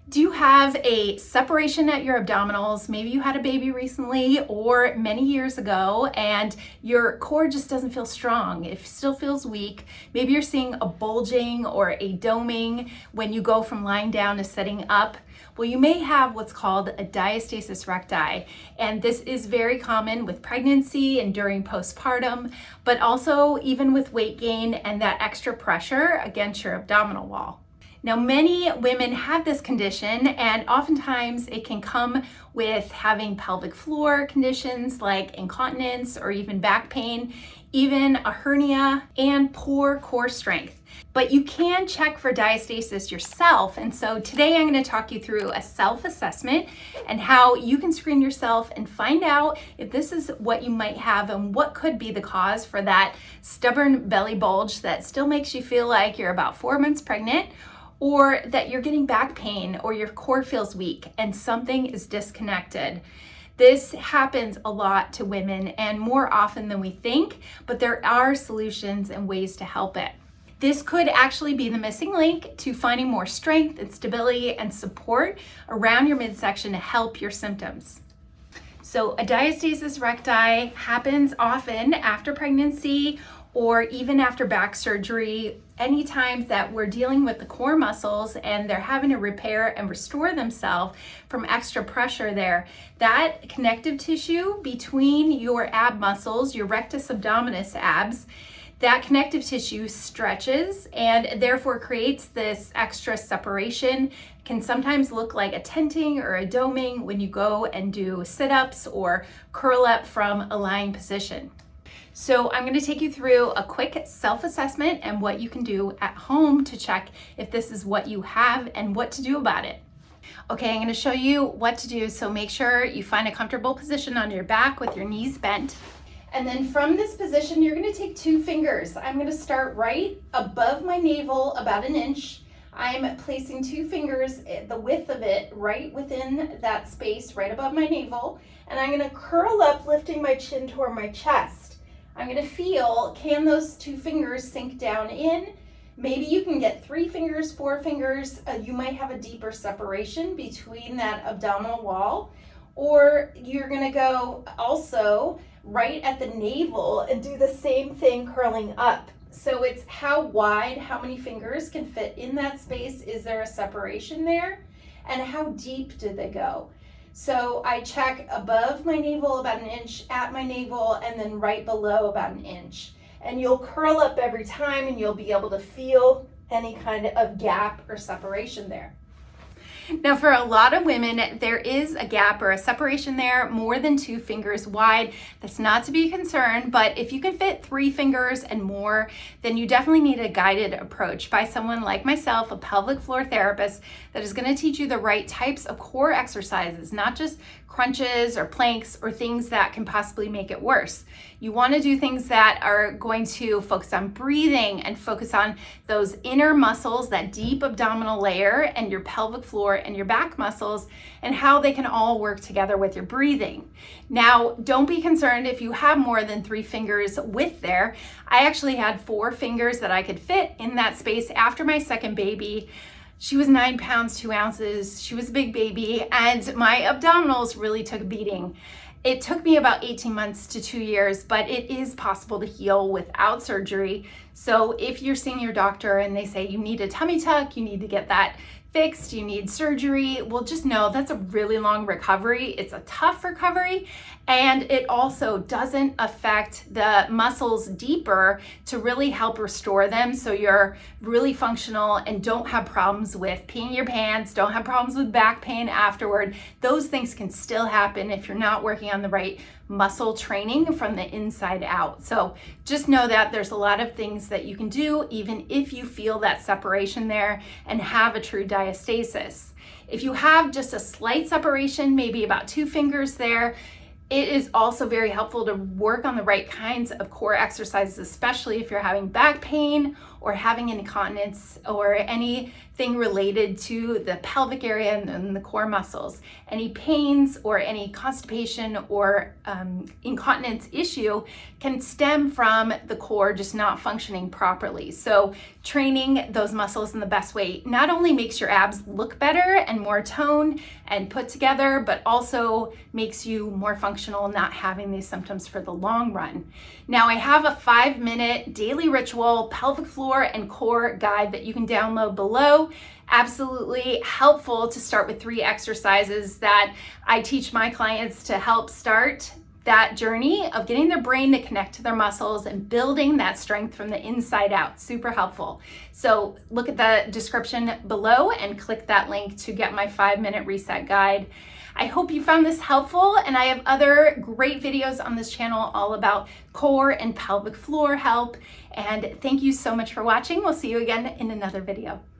Do you have a separation at your abdominals? Maybe you had a baby recently or many years ago and your core just doesn't feel strong. It still feels weak. Maybe you're seeing a bulging or a doming when you go from lying down to sitting up. Well, you may have what's called a diastasis recti, and this is very common with pregnancy and during postpartum, but also even with weight gain and that extra pressure against your abdominal wall. Now, many women have this condition, and oftentimes it can come with having pelvic floor conditions like incontinence or even back pain, even a hernia, and poor core strength. But you can check for diastasis yourself, and so today I'm going to talk you through a self-assessment and how you can screen yourself and find out if this is what you might have and what could be the cause for that stubborn belly bulge that still makes you feel like you're about 4 months pregnant, or that you're getting back pain or your core feels weak and something is disconnected. This happens a lot to women and more often than we think, but there are solutions and ways to help it. This could actually be the missing link to finding more strength and stability and support around your midsection to help your symptoms. So a diastasis recti happens often after pregnancy or even after back surgery, anytime that we're dealing with the core muscles and they're having to repair and restore themselves from extra pressure there. That connective tissue between your ab muscles, your rectus abdominis abs, that connective tissue stretches and therefore creates this extra separation. It can sometimes look like a tenting or a doming when you go and do sit-ups or curl up from a lying position. So I'm going to take you through a quick self-assessment and what you can do at home to check if this is what you have and what to do about it. Okay, I'm going to show you what to do, so make sure you find a comfortable position on your back with your knees bent. And then from this position, you're going to take 2 fingers. I'm going to start right above my navel, about 1 inch. I'm placing 2 fingers, the width of it, right within that space, right above my navel. And I'm going to curl up, lifting my chin toward my chest. I'm going to feel, can those 2 fingers sink down in? Maybe you can get 3 fingers, 4 fingers. You might have a deeper separation between that abdominal wall. Or you're going to go also right at the navel and do the same thing, curling up. So it's how wide, how many fingers can fit in that space? Is there a separation there? And how deep did they go? So I check above my navel about 1 inch, at my navel, and then right below about 1 inch. And you'll curl up every time and you'll be able to feel any kind of gap or separation there. Now, for a lot of women, there is a gap or a separation there more than 2 fingers wide. That's not to be concerned, but if you can fit 3 fingers and more, then you definitely need a guided approach by someone like myself, a pelvic floor therapist, that is going to teach you the right types of core exercises, not just crunches or planks or things that can possibly make it worse. You want to do things that are going to focus on breathing and focus on those inner muscles, that deep abdominal layer, and your pelvic floor and your back muscles, and how they can all work together with your breathing. Now, don't be concerned if you have more than 3 fingers width there. I actually had 4 fingers that I could fit in that space after my second baby. She was 9 pounds, 2 ounces. She was a big baby, and my abdominals really took a beating. It took me about 18 months to 2 years, but it is possible to heal without surgery. So if you're seeing your doctor and they say you need a tummy tuck, you need to get that fixed, you need surgery, well, just know that's a really long recovery. It's a tough recovery, and it also doesn't affect the muscles deeper to really help restore them so you're really functional and don't have problems with peeing your pants, don't have problems with back pain afterward. Those things can still happen if you're not working on the right muscle training from the inside out. So just know that there's a lot of things that you can do even if you feel that separation there and have a true diastasis. If you have just a slight separation, maybe about 2 fingers there, it is also very helpful to work on the right kinds of core exercises, especially if you're having back pain or having incontinence or anything related to the pelvic area and the core muscles. Any pains or any constipation or incontinence issue can stem from the core just not functioning properly. So training those muscles in the best way not only makes your abs look better and more toned and put together, but also makes you more functional, not having these symptoms for the long run. Now, I have a 5-minute daily ritual pelvic floor and core guide that you can download below. Absolutely helpful to start with 3 exercises that I teach my clients to help start that journey of getting their brain to connect to their muscles and building that strength from the inside out. Super helpful. So look at the description below and click that link to get my 5-minute reset guide. I hope you found this helpful, and I have other great videos on this channel all about core and pelvic floor help. And thank you so much for watching. We'll see you again in another video.